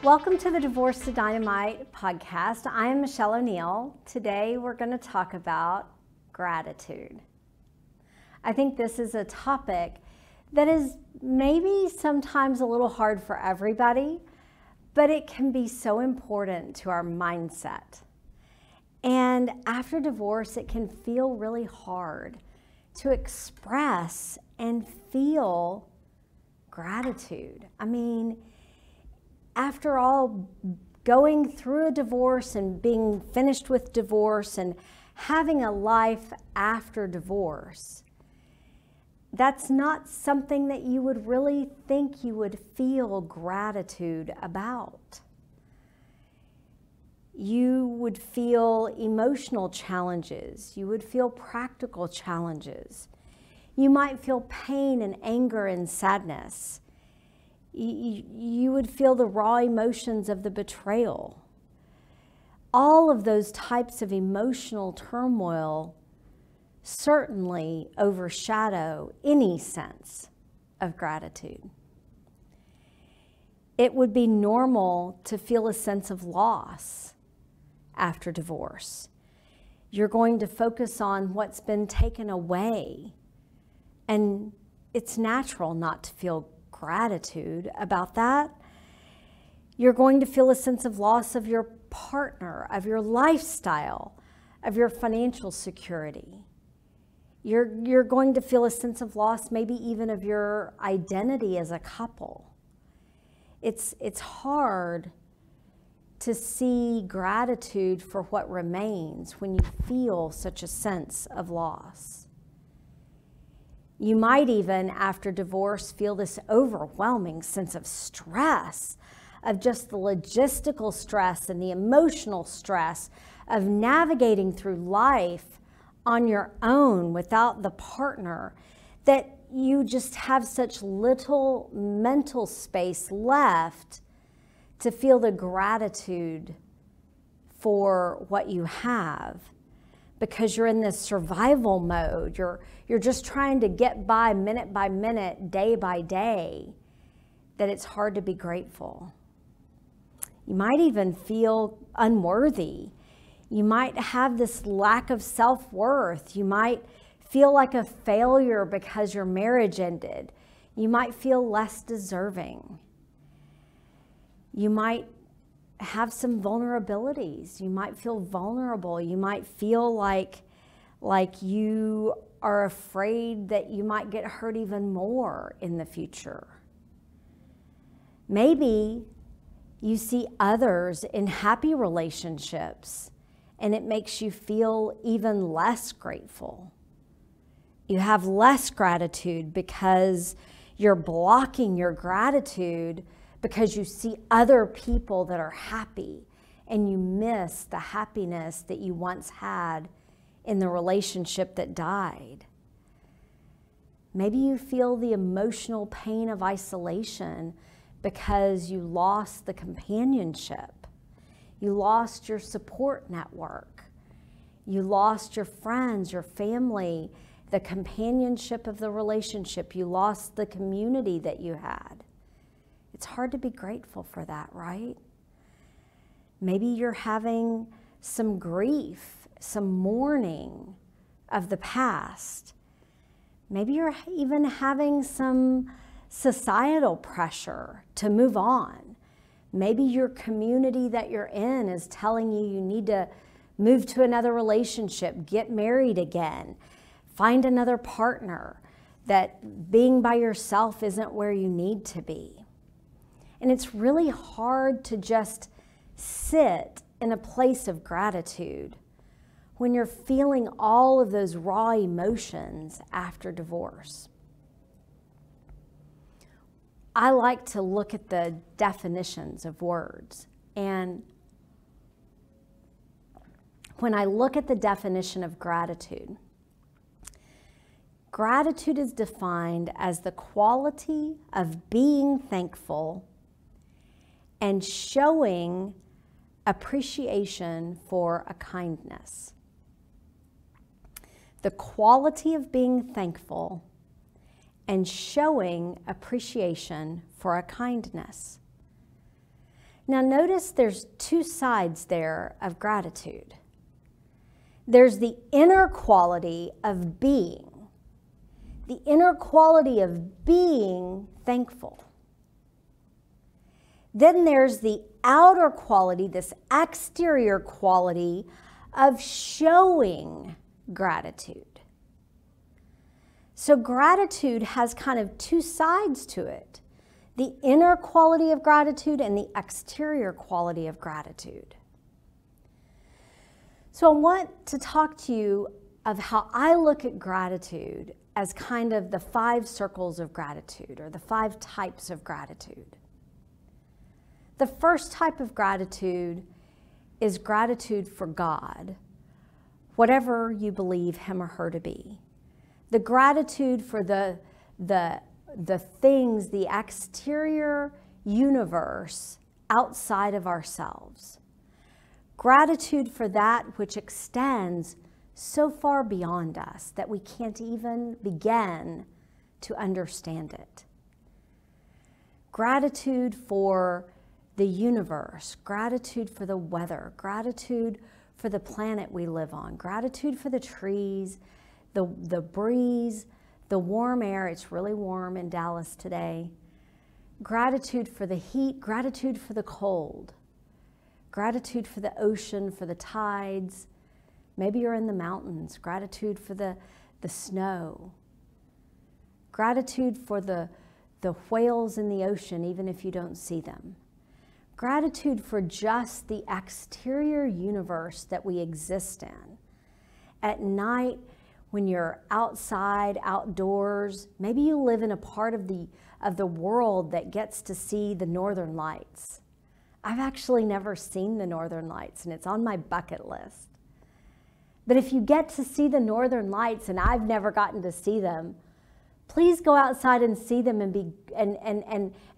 Welcome to the Divorce to Dynamite podcast. I am Michelle O'Neill. Today we're going to talk about gratitude. I think this is a topic that is maybe sometimes a little hard for everybody, but it can be so important to our mindset. And after divorce, it can feel really hard to express and feel gratitude. I mean, after all, going through a divorce and being finished with divorce and having a life after divorce, that's not something that you would really think you would feel gratitude about. You would feel emotional challenges. You would feel practical challenges. You might feel pain and anger and sadness. You would feel the raw emotions of the betrayal. All of those types of emotional turmoil certainly overshadow any sense of gratitude. It would be normal to feel a sense of loss after divorce. You're going to focus on what's been taken away, and it's natural not to feel gratitude about that. You're going to feel a sense of loss of your partner, of your lifestyle, of your financial security. You're going to feel a sense of loss, maybe even of your identity as a couple. It's hard to see gratitude for what remains when you feel such a sense of loss. You might even, after divorce, feel this overwhelming sense of stress, of just the logistical stress and the emotional stress of navigating through life on your own without the partner, that you just have such little mental space left to feel the gratitude for what you have, because you're in this survival mode. You're just trying to get by minute, day by day, that it's hard to be grateful. You might even feel unworthy. You might have this lack of self-worth. You might feel like a failure because your marriage ended. You might feel less deserving. You might have some vulnerabilities. You might feel vulnerable. You might feel like you are afraid that you might get hurt even more in the future. Maybe you see others in happy relationships and it makes you feel even less grateful. You have less gratitude because you're blocking your gratitude because you see other people that are happy and you miss the happiness that you once had in the relationship that died. Maybe you feel the emotional pain of isolation because you lost the companionship. You lost your support network. You lost your friends, your family, the companionship of the relationship. You lost the community that you had. It's hard to be grateful for that, right? Maybe you're having some grief, some mourning of the past. Maybe you're even having some societal pressure to move on. Maybe your community that you're in is telling you you need to move to another relationship, get married again, find another partner, that being by yourself isn't where you need to be. And it's really hard to just sit in a place of gratitude when you're feeling all of those raw emotions after divorce. I like to look at the definitions of words. And when I look at the definition of gratitude, gratitude is defined as the quality of being thankful and showing appreciation for a kindness. The quality of being thankful and showing appreciation for a kindness. Now notice there's two sides there of gratitude. There's the inner quality of being, the inner quality of being thankful. Then there's the outer quality, this exterior quality of showing gratitude. So gratitude has kind of two sides to it, the inner quality of gratitude and the exterior quality of gratitude. So I want to talk to you of how I look at gratitude as kind of the 5 circles of gratitude, or the 5 types of gratitude. The first type of gratitude is gratitude for God, whatever you believe him or her to be. The gratitude for the things, the exterior universe outside of ourselves. Gratitude for that which extends so far beyond us that we can't even begin to understand it. Gratitude for the universe, gratitude for the weather, gratitude for the planet we live on, gratitude for the trees, the breeze, the warm air. It's really warm in Dallas today. Gratitude for the heat, gratitude for the cold, gratitude for the ocean, for the tides. Maybe you're in the mountains. Gratitude for the snow. Gratitude for the whales in the ocean, even if you don't see them. Gratitude for just the exterior universe that we exist in. At night, when you're outside, outdoors, maybe you live in a part of the world that gets to see the northern lights. I've actually never seen the northern lights, and it's on my bucket list. But if you get to see the northern lights, and I've never gotten to see them, please go outside and see them and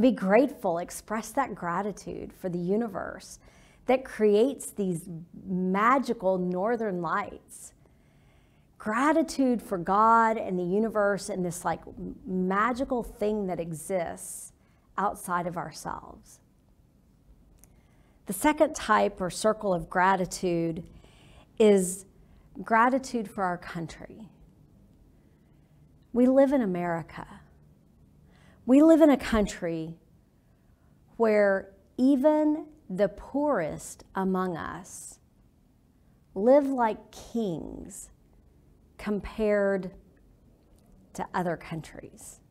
be grateful. Express that gratitude for the universe that creates these magical northern lights. Gratitude for God and the universe and this like magical thing that exists outside of ourselves. The second type or circle of gratitude is gratitude for our country. We live in America. We live in a country where even the poorest among us live like kings compared to other countries.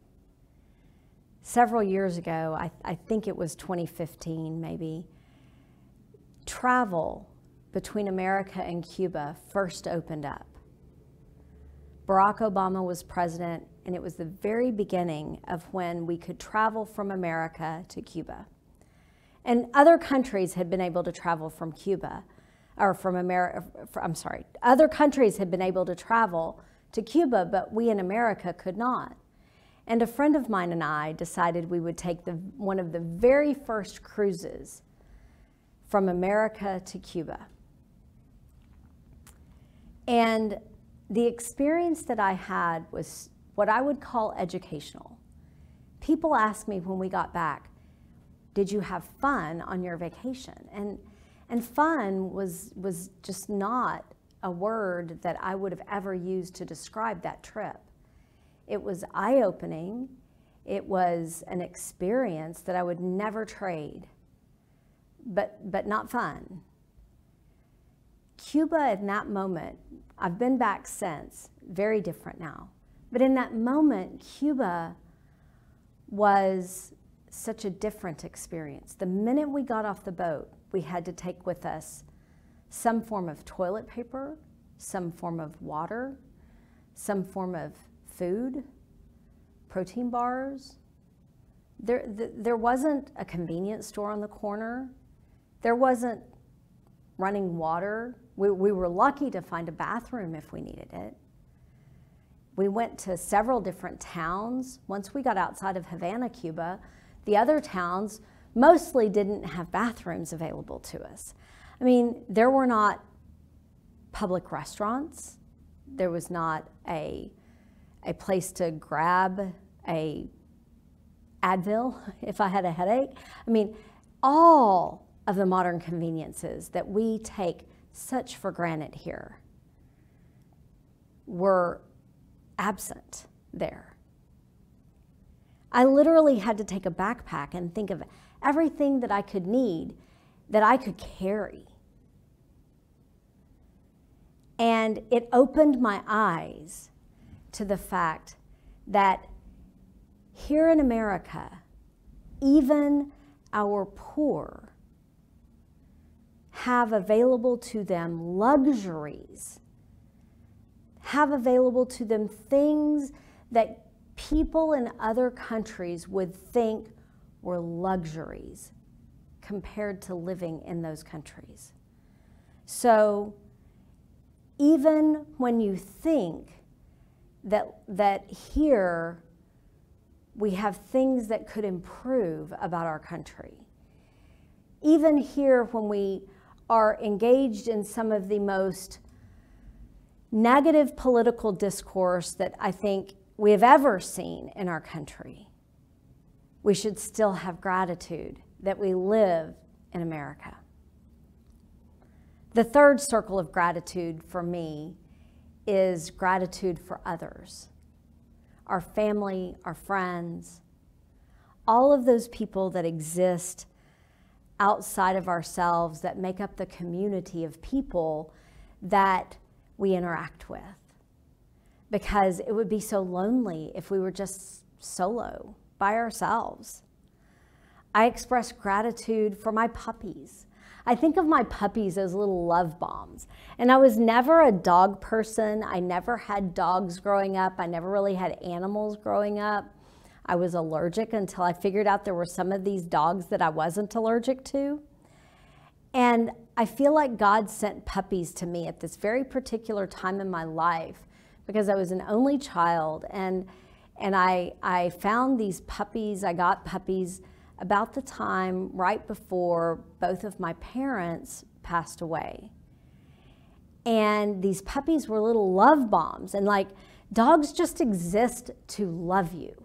Several years ago, I think it was 2015 maybe, travel between America and Cuba first opened up. Barack Obama was president, and it was the very beginning of when we could travel from America to Cuba. And other countries had been able to travel from Cuba, or from America, other countries had been able to travel to Cuba, but we in America could not. And a friend of mine and I decided we would take one of the very first cruises from America to Cuba. And the experience that I had was what I would call educational. People asked me when we got back, did you have fun on your vacation? And fun was just not a word that I would have ever used to describe that trip. It was eye-opening. It was an experience that I would never trade, but not fun. Cuba in that moment, I've been back since, very different now. But in that moment, Cuba was such a different experience. The minute we got off the boat, we had to take with us some form of toilet paper, some form of water, some form of food, protein bars. There wasn't a convenience store on the corner. There wasn't running water. We were lucky to find a bathroom if we needed it. We went to several different towns. Once we got outside of Havana, Cuba, the other towns mostly didn't have bathrooms available to us. I mean, there were not public restaurants. There was not a place to grab a Advil if I had a headache. I mean, all of the modern conveniences that we take such for granted here were absent there. I literally had to take a backpack and think of everything that I could need that I could carry. And it opened my eyes to the fact that here in America, even our poor have available to them luxuries, have available to them things that people in other countries would think were luxuries compared to living in those countries. So even when you think that here we have things that could improve about our country, even here when we are engaged in some of the most negative political discourse that I think we have ever seen in our country, we should still have gratitude that we live in America. The third circle of gratitude for me is gratitude for others, our family, our friends, all of those people that exist outside of ourselves that make up the community of people that we interact with. Because it would be so lonely if we were just solo, by ourselves. I express gratitude for my puppies. I think of my puppies as little love bombs. And I was never a dog person. I never had dogs growing up. I never really had animals growing up. I was allergic until I figured out there were some of these dogs that I wasn't allergic to. And I feel like God sent puppies to me at this very particular time in my life because I was an only child, and I found these puppies. I got puppies about the time right before both of my parents passed away. And these puppies were little love bombs, and like dogs just exist to love you.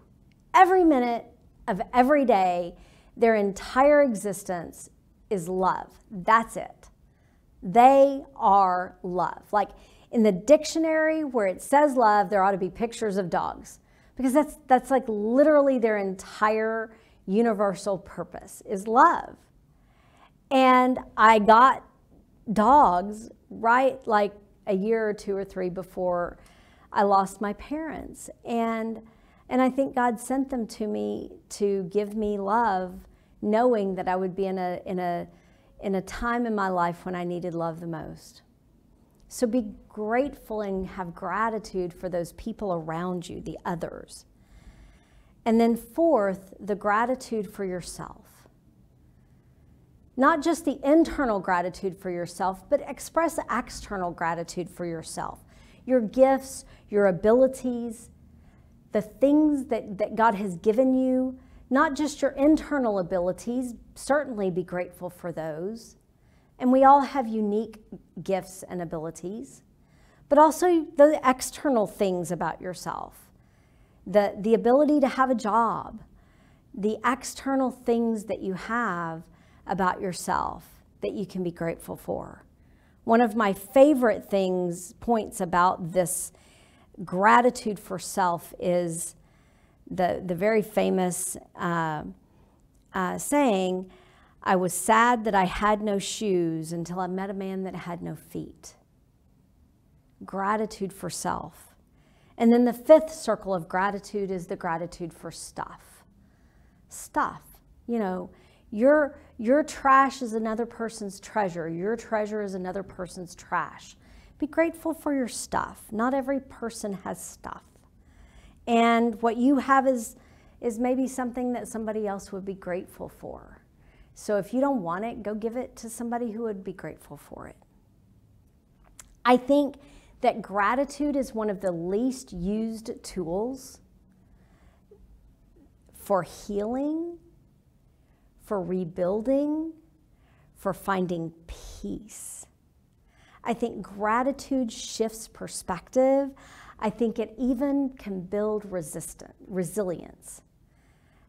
Every minute of every day, their entire existence is love. That's it. They are love. Like in the dictionary where it says love, there ought to be pictures of dogs, because that's like literally their entire universal purpose is love. And I got dogs right like a year or two or three before I lost my parents. And I think God sent them to me to give me love, knowing that I would be in a time in my life when I needed love the most. So be grateful and have gratitude for those people around you, the others. And then fourth, the gratitude for yourself. Not just the internal gratitude for yourself, but express external gratitude for yourself. Your gifts, your abilities, the things that God has given you, not just your internal abilities, certainly be grateful for those. And we all have unique gifts and abilities, but also the external things about yourself. The ability to have a job, the external things that you have about yourself that you can be grateful for. One of my favorite points about this gratitude for self is the very famous saying, I was sad that I had no shoes until I met a man that had no feet. Gratitude for self. And then the fifth circle of gratitude is the gratitude for stuff. Stuff, you know, your trash is another person's treasure. Your treasure is another person's trash. Be grateful for your stuff. Not every person has stuff. And what you have is maybe something that somebody else would be grateful for. So if you don't want it, go give it to somebody who would be grateful for it. I think that gratitude is one of the least used tools for healing, for rebuilding, for finding peace. I think gratitude shifts perspective. I think it even can build resilience.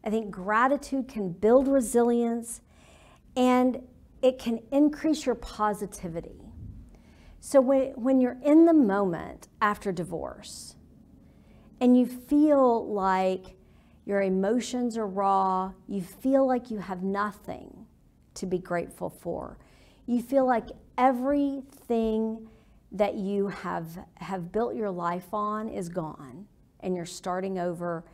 I think gratitude can build resilience, and it can increase your positivity. So when you're in the moment after divorce and you feel like your emotions are raw, you feel like you have nothing to be grateful for, you feel like everything that you have built your life on is gone and you're starting over.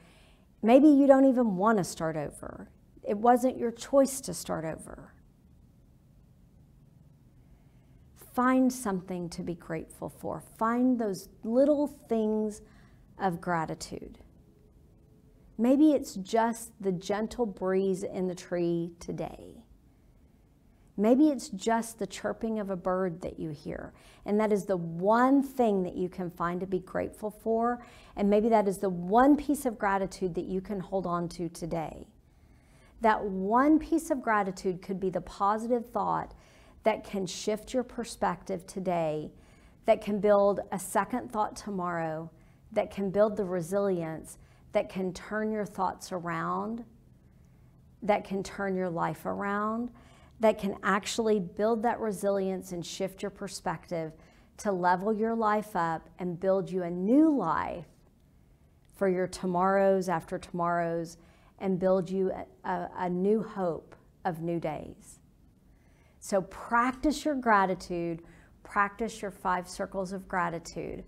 Maybe you don't even want to start over. It wasn't your choice to start over. Find something to be grateful for. Find those little things of gratitude. Maybe it's just the gentle breeze in the tree today. Maybe it's just the chirping of a bird that you hear. And that is the one thing that you can find to be grateful for. And maybe that is the one piece of gratitude that you can hold on to today. That one piece of gratitude could be the positive thought that can shift your perspective today, that can build a second thought tomorrow, that can build the resilience, that can turn your thoughts around, that can turn your life around, that can actually build that resilience and shift your perspective to level your life up and build you a new life for your tomorrows after tomorrows and build you a new hope of new days. So practice your gratitude, practice your 5 circles of gratitude.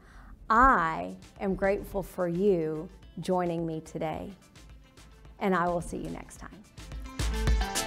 I am grateful for you joining me today, and I will see you next time.